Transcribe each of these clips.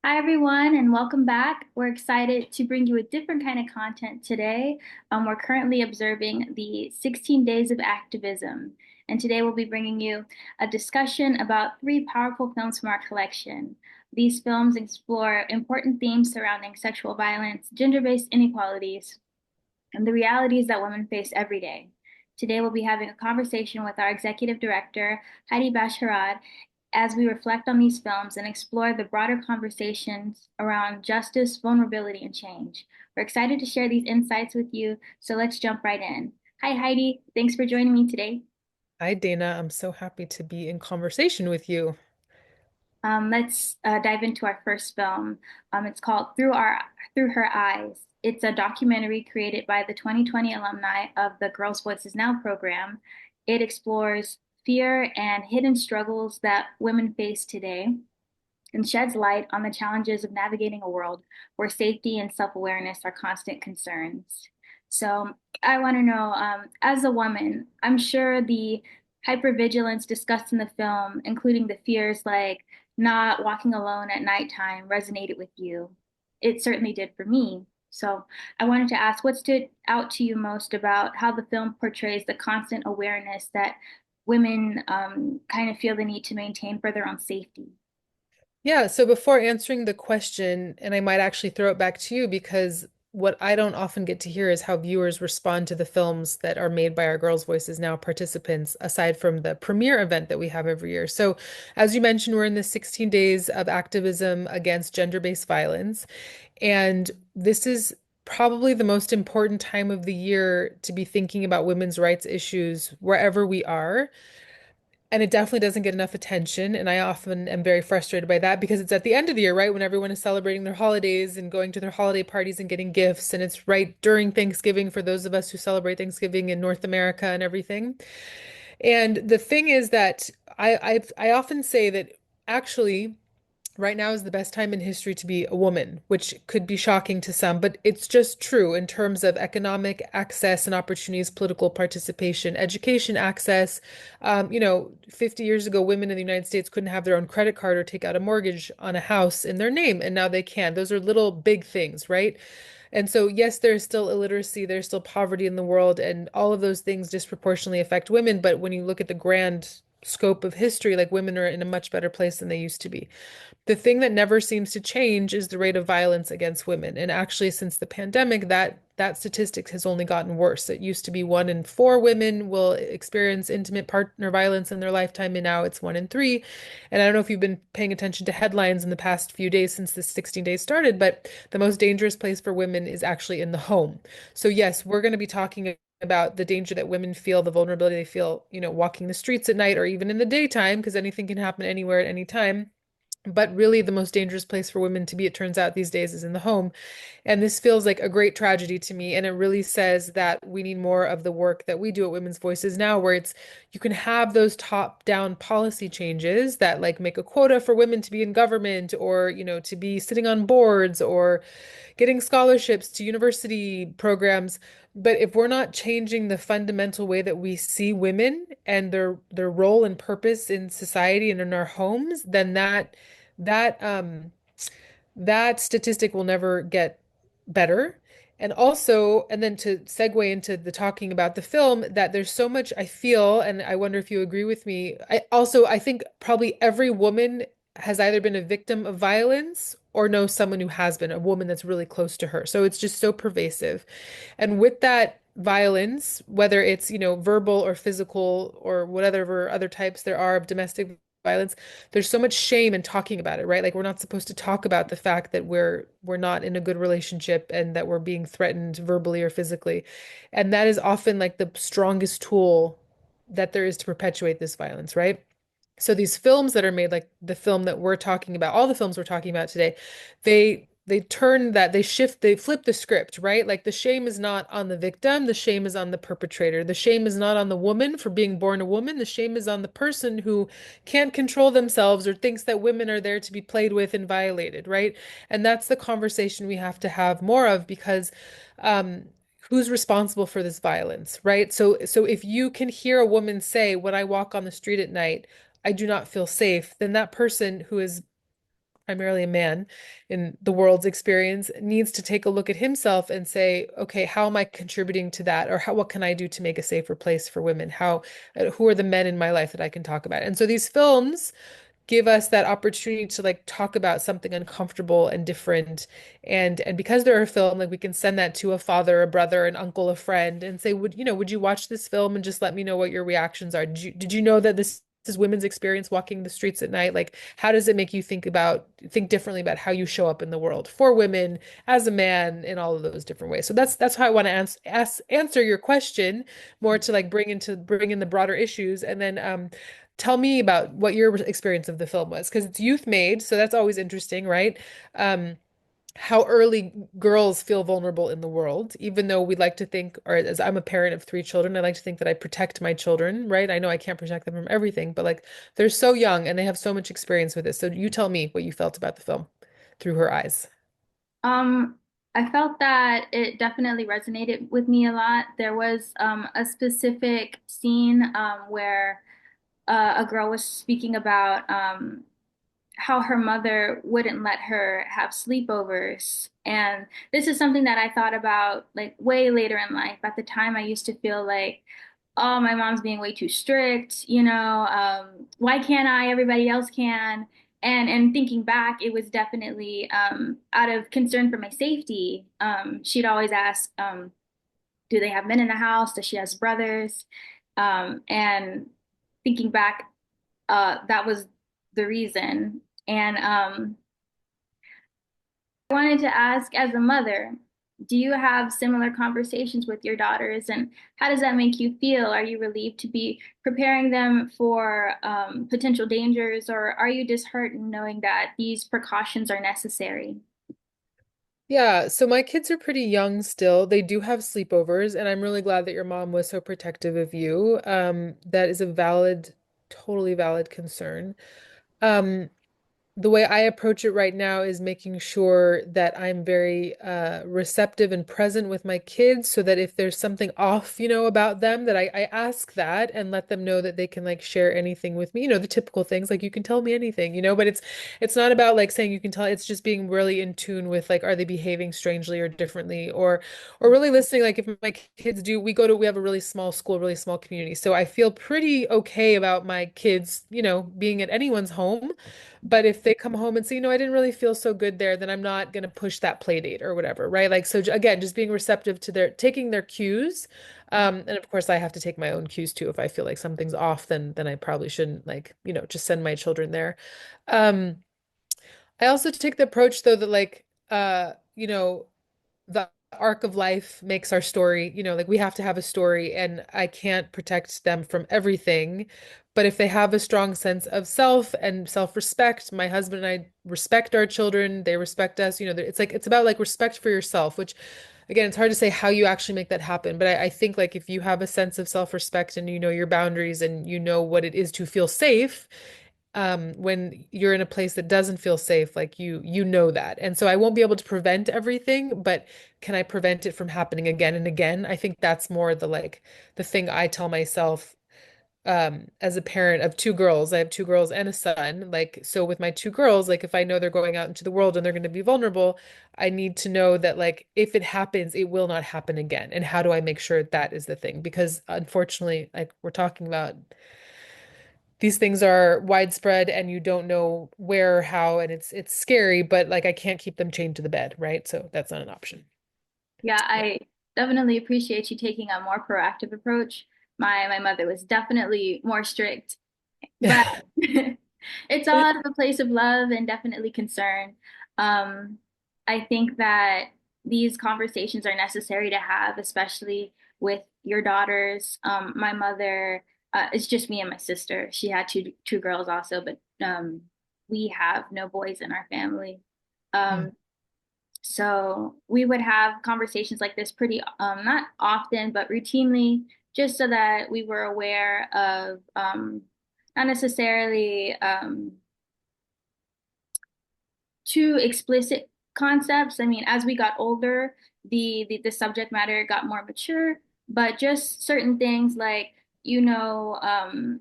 Hi, everyone, and welcome back. We're excited to bring you a different kind of content today. We're currently observing the 16 days of activism, and today we'll be bringing you a discussion about three powerful films from our collection. These films explore important themes surrounding sexual violence, gender-based inequalities, and the realities that women face every day. Today, we'll be having a conversation with our executive director, Heidi Basharad, as we reflect on these films and explore the broader conversations around justice, vulnerability, and change. We're excited to share these insights with you, so let's jump right in. Hi, Heidi. Thanks for joining me today. Hi, Dana. I'm so happy to be in conversation with you. Let's dive into our first film. It's called Through Her Eyes. It's a documentary created by the 2020 alumni of the Girls' Voices Now program. It explores fear and hidden struggles that women face today and sheds light on the challenges of navigating a world where safety and self-awareness are constant concerns. So I want to know, as a woman, I'm sure the hypervigilance discussed in the film, including the fears like not walking alone at nighttime, resonated with you. It certainly did for me. So I wanted to ask, what stood out to you most about how the film portrays the constant awareness that women kind of feel the need to maintain for their own safety? Yeah, so before answering the question, and I might actually throw it back to you because what I don't often get to hear is how viewers respond to the films that are made by our Girls' Voices Now participants, aside from the premiere event that we have every year. So, as you mentioned, we're in the 16 days of activism against gender-based violence. And this is probably the most important time of the year to be thinking about women's rights issues wherever we are. And it definitely doesn't get enough attention. And I often am very frustrated by that because it's at the end of the year, right? When everyone is celebrating their holidays and going to their holiday parties and getting gifts. And it's right during Thanksgiving for those of us who celebrate Thanksgiving in North America and everything. And the thing is that I often say that actually right now is the best time in history to be a woman, which could be shocking to some, but it's just true in terms of economic access and opportunities, political participation, education access. 50 years ago, women in the United States couldn't have their own credit card or take out a mortgage on a house in their name, and now they can. Those are little big things, right? And so, yes, there's still illiteracy, there's still poverty in the world, and all of those things disproportionately affect women. But when you look at the grand scope of history, like women are in a much better place than they used to be. The thing that never seems to change is the rate of violence against women. And actually, since the pandemic, that statistic has only gotten worse. It used to be 1 in 4 women will experience intimate partner violence in their lifetime, and now it's 1 in 3. And I don't know if you've been paying attention to headlines in the past few days since the 16 days started, but the most dangerous place for women is actually in the home. So yes, we're going to be talking about the danger that women feel, the vulnerability they feel, walking the streets at night or even in the daytime, because anything can happen anywhere at any time. But really, the most dangerous place for women to be, it turns out these days, is in the home. And this feels like a great tragedy to me. And it really says that we need more of the work that we do at Women's Voices Now, where it's you can have those top-down policy changes that like make a quota for women to be in government or, to be sitting on boards or getting scholarships to university programs. But if we're not changing the fundamental way that we see women and their role and purpose in society and in our homes, then that that statistic will never get better. And also, and then to segue into the talking about the film, that there's so much I feel, and I wonder if you agree with me. I think probably every woman has either been a victim of violence or knows someone who has been, a woman that's really close to her. So it's just so pervasive. And with that violence, whether it's, verbal or physical or whatever other types there are of domestic violence, there's so much shame in talking about it, right? Like we're not supposed to talk about the fact that we're not in a good relationship and that we're being threatened verbally or physically. And that is often like the strongest tool that there is to perpetuate this violence, right? So these films that are made, like the film that we're talking about, all the films we're talking about today, they turn that, they flip the script, right? Like the shame is not on the victim, the shame is on the perpetrator. The shame is not on the woman for being born a woman, the shame is on the person who can't control themselves or thinks that women are there to be played with and violated, right? And that's the conversation we have to have more of because um who's responsible for this violence, right? So if you can hear a woman say, when I walk on the street at night, I do not feel safe, then that person who is primarily a man in the world's experience, needs to take a look at himself and say, okay, how am I contributing to that? Or what can I do to make a safer place for women? Who are the men in my life that I can talk about? And so these films give us that opportunity to like talk about something uncomfortable and different. And because they're a film, like we can send that to a father, a brother, an uncle, a friend, and say, would you watch this film and just let me know what your reactions are? Did you know that this is women's experience walking the streets at night? Like, how does it make you think differently about how you show up in the world for women as a man in all of those different ways? So that's how I want to answer your question, more to like bring in the broader issues. And then tell me about what your experience of the film was, because it's youth made, so that's always interesting, right? Um, how early girls feel vulnerable in the world, even though we'd like to think, or as I'm a parent of three children, I like to think that I protect my children, right? I know I can't protect them from everything, but like they're so young and they have so much experience with this. So you tell me what you felt about the film through her eyes. Um, I felt that it definitely resonated with me a lot. There was a specific scene where a girl was speaking about how her mother wouldn't let her have sleepovers. And this is something that I thought about like way later in life. At the time, I used to feel like, oh, my mom's being way too strict, why can't I? Everybody else can. And thinking back, it was definitely out of concern for my safety. She'd always ask, do they have men in the house? Does she has brothers? And thinking back, that was the reason. And I wanted to ask, as a mother, do you have similar conversations with your daughters, and how does that make you feel? Are you relieved to be preparing them for potential dangers, or are you disheartened knowing that these precautions are necessary? Yeah, so my kids are pretty young still. They do have sleepovers, and I'm really glad that your mom was so protective of you. That is a totally valid concern. Um, the way I approach it right now is making sure that I'm very receptive and present with my kids so that if there's something off, about them, that I ask that and let them know that they can like share anything with me. The typical things like you can tell me anything, but it's not about like saying you can tell, it's just being really in tune with like are they behaving strangely or differently or really listening like if my kids do we have a really small school, really small community. So I feel pretty okay about my kids, being at anyone's home. But if they come home and say, I didn't really feel so good there, then I'm not going to push that play date or whatever, right? Like, so again, just being receptive to taking their cues. And of course, I have to take my own cues too. If I feel like something's off, then I probably shouldn't like, just send my children there. Um, I also take the approach though that like, the arc of life makes our story, like we have to have a story and I can't protect them from everything. But if they have a strong sense of self and self-respect, my husband and I respect our children, they respect us, it's about like respect for yourself, which again, it's hard to say how you actually make that happen. But I think like if you have a sense of self-respect and you know your boundaries and you know what it is to feel safe, when you're in a place that doesn't feel safe, like you know that. And so I won't be able to prevent everything, but can I prevent it from happening again and again? I think that's more the thing I tell myself as a parent of two girls. I have two girls and a son. Like so with my two girls, like if I know they're going out into the world and they're going to be vulnerable, I need to know that like if it happens, it will not happen again. And how do I make sure that is the thing? Because unfortunately, like we're talking about these things are widespread and you don't know where or how, and it's scary, but like I can't keep them chained to the bed, right? So that's not an option. Yeah, Yeah. I definitely appreciate you taking a more proactive approach. My mother was definitely more strict, but it's all out of a place of love and definitely concern. Um, I think that these conversations are necessary to have, especially with your daughters. My mother, it's just me and my sister. She had two girls also, but we have no boys in our family. Mm. Um, so we would have conversations like this pretty, not often, but routinely, just so that we were aware of not necessarily too explicit concepts. I mean, as we got older, the subject matter got more mature, but just certain things like, you know, um,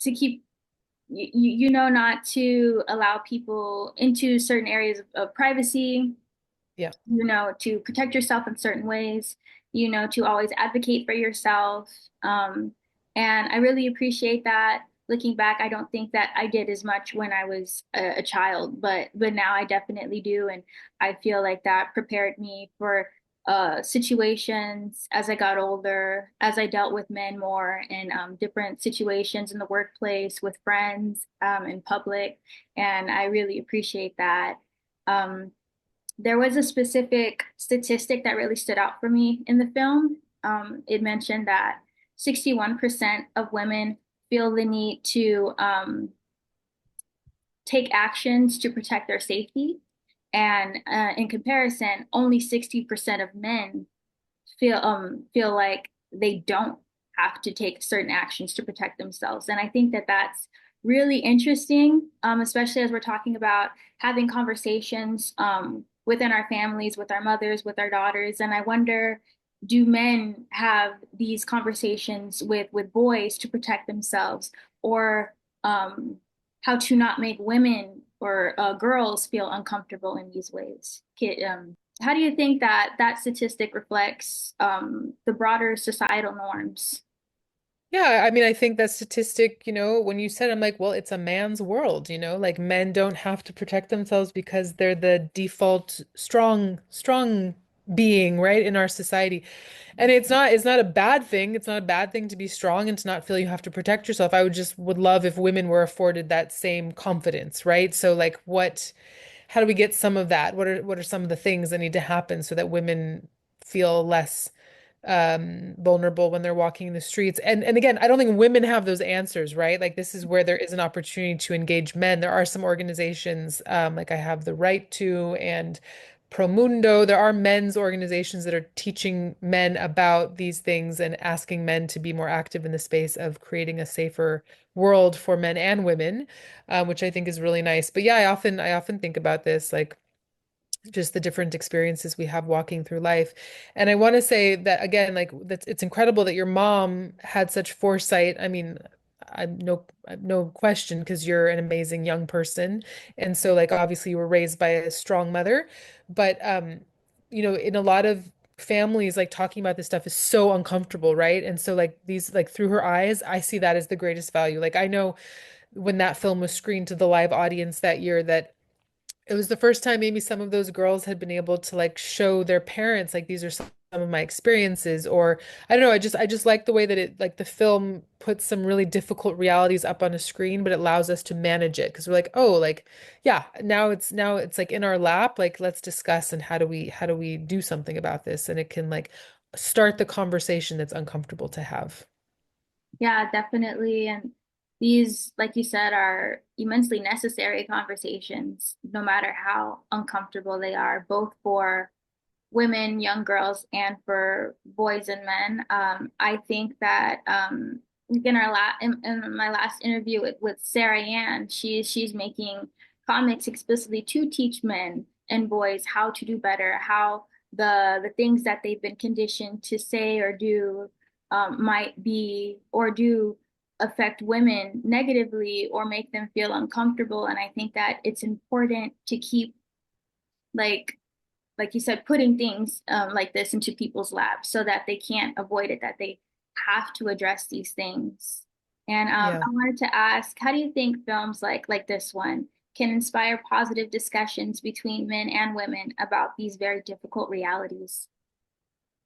to keep you know not to allow people into certain areas of privacy, Yeah. you know, to protect yourself in certain ways, you know, to always advocate for yourself. And I really appreciate that. Looking back, I don't think that I did as much when I was a child, but now I definitely do, and I feel like that prepared me for situations as I got older, as I dealt with men more in different situations in the workplace, with friends, in public, and I really appreciate that. Um, there was a specific statistic that really stood out for me in the film. It mentioned that 61% of women feel the need to take actions to protect their safety. And in comparison, only 60% of men feel like they don't have to take certain actions to protect themselves. And I think that that's really interesting, especially as we're talking about having conversations within our families, with our mothers, with our daughters. And I wonder, do men have these conversations with boys to protect themselves, or um, how to not make women or girls feel uncomfortable in these ways? How do you think that that statistic reflects the broader societal norms? Yeah, I mean, I think that statistic, when you said, I'm like, well, it's a man's world, like men don't have to protect themselves because they're the default strong being, right, in our society. And it's not a bad thing. It's not a bad thing to be strong and to not feel you have to protect yourself. I would love if women were afforded that same confidence, right? So like how do we get some of that? What are some of the things that need to happen so that women feel less vulnerable when they're walking in the streets? And again, I don't think women have those answers, right? Like this is where there is an opportunity to engage men. There are some organizations, like I Have the Right to and Pro Mundo. There are men's organizations that are teaching men about these things and asking men to be more active in the space of creating a safer world for men and women, which I think is really nice. But yeah, I often think about this, like just the different experiences we have walking through life. And I want to say that again, like that's it's incredible that your mom had such foresight. I mean, I've no question because you're an amazing young person. And so like obviously you were raised by a strong mother, but in a lot of families like talking about this stuff is so uncomfortable, right? And so like these like through her eyes, I see that as the greatest value. Like I know when that film was screened to the live audience that year that it was the first time maybe some of those girls had been able to like show their parents like these are some of my experiences, or I don't know, I just like the way that it like the film puts some really difficult realities up on a screen but it allows us to manage it because we're like, oh, like yeah, now it's like in our lap, like let's discuss and how do we do something about this, and it can like start the conversation that's uncomfortable to have. Yeah, definitely. And these, like you said, are immensely necessary conversations, no matter how uncomfortable they are, both for women, young girls, and for boys and men. I think that in my last interview with Sarah Ann, she's making comics explicitly to teach men and boys how to do better, how the things that they've been conditioned to say or do might be or do affect women negatively or make them feel uncomfortable. And I think that it's important to keep like like you said, putting things like this into people's laps so that they can't avoid it, that they have to address these things. And Yeah. I wanted to ask, how do you think films like this one can inspire positive discussions between men and women about these very difficult realities?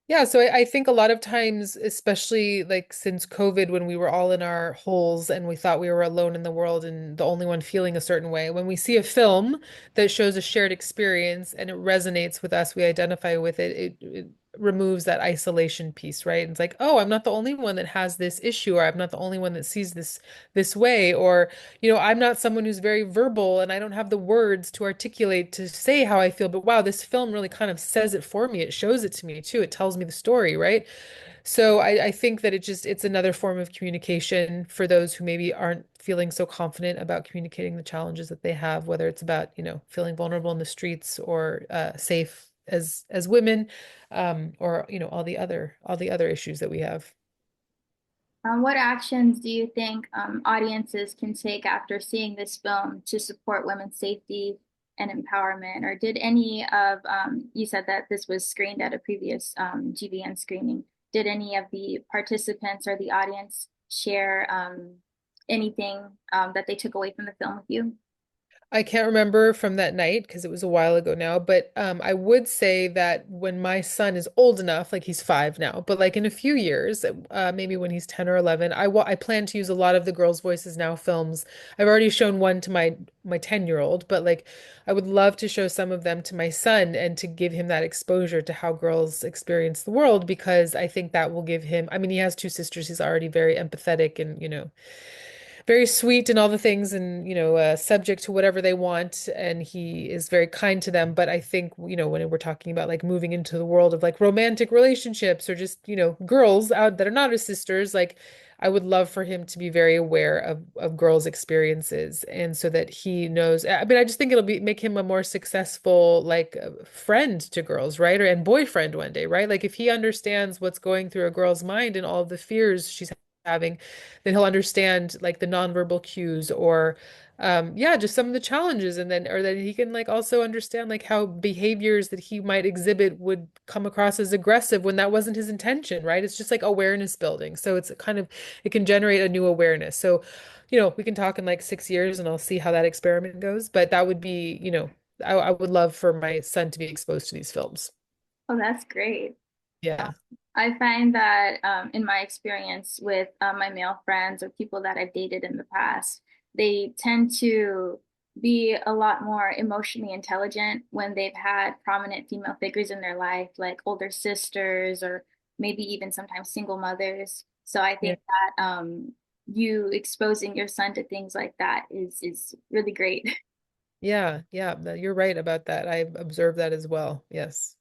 Yeah, so I think a lot of times, especially like since COVID, when we were all in our holes and we thought we were alone in the world and the only one feeling a certain way, when we see a film that shows a shared experience and it resonates with us, we identify with it, it removes that isolation piece, right? And it's like, oh, I'm not the only one that has this issue, or I'm not the only one that sees this way, or I'm not someone who's very verbal and I don't have the words to articulate to say how I feel, but wow, this film really kind of says it for me. It shows it to me too. It tells me the story, right? So I think that it's another form of communication for those who maybe aren't feeling so confident about communicating the challenges that they have, whether it's about, feeling vulnerable in the streets or safe as women, or all the other issues that we have. What actions do you think audiences can take after seeing this film to support women's safety and empowerment? Or did any of, you said that this was screened at a previous GVN screening, did any of the participants or the audience share anything that they took away from the film with you? I can't remember from that night because it was a while ago now, but I would say that when my son is old enough, like he's 5 now, but like in a few years, maybe when he's 10 or 11, I plan to use a lot of the Girls' Voices Now films. I've already shown one to my 10-year-old, but like I would love to show some of them to my son and to give him that exposure to how girls experience the world because I think that will give him, I mean, he has 2 sisters, he's already very empathetic and, very sweet and all the things and subject to whatever they want and he is very kind to them, but I think when we're talking about like moving into the world of like romantic relationships or just girls out that are not his sisters, like I would love for him to be very aware of girls' experiences and so that he knows. I mean, I just think it'll be make him a more successful like friend to girls, right? Or and boyfriend one day, right? Like if he understands what's going through a girl's mind and all of the fears she's having, then he'll understand like the nonverbal cues or yeah, just some of the challenges and then or that he can like also understand like how behaviors that he might exhibit would come across as aggressive when that wasn't his intention, right? It's just like awareness building. So it's kind of it can generate a new awareness. So, we can talk in like 6 years and I'll see how that experiment goes. But that would be, I would love for my son to be exposed to these films. Oh, that's great. Yeah. I find that in my experience with my male friends or people that I've dated in the past, they tend to be a lot more emotionally intelligent when they've had prominent female figures in their life, like older sisters or maybe even sometimes single mothers. So I Yeah. think that you exposing your son to things like that is really great. Yeah. Yeah. You're right about that. I've observed that as well. Yes.